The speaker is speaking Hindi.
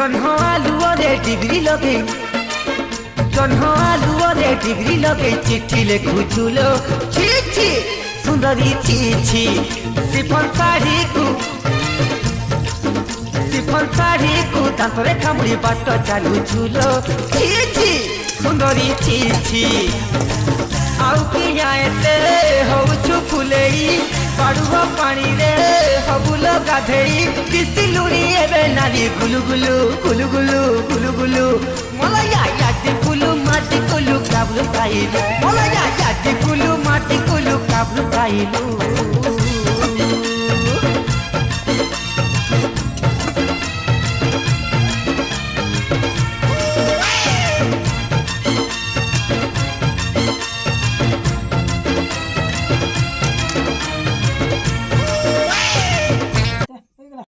जन्ह आलुअरे डिग्री लगे जन्ह आलुअरे डिग्री लगे चिट्ठी लिखुचुलो छी छी सुंदरी छी छी सिफन साड़ी को दांतरे कामुड़ी बाट चलुचुलो छी छी सुंदरी छी छी आउ किया एते होउछु फुलेई पाड़ुआ पानी रे हबुलो गाधेई दिसिलुनी एबे नाली गुलु गुलु गुलु गुलु गुलु गुलु मलया यादी गुलु माटी गुलु काबलु काइलु मलया यादी गुलु माटी गुलु काबलु काइलु।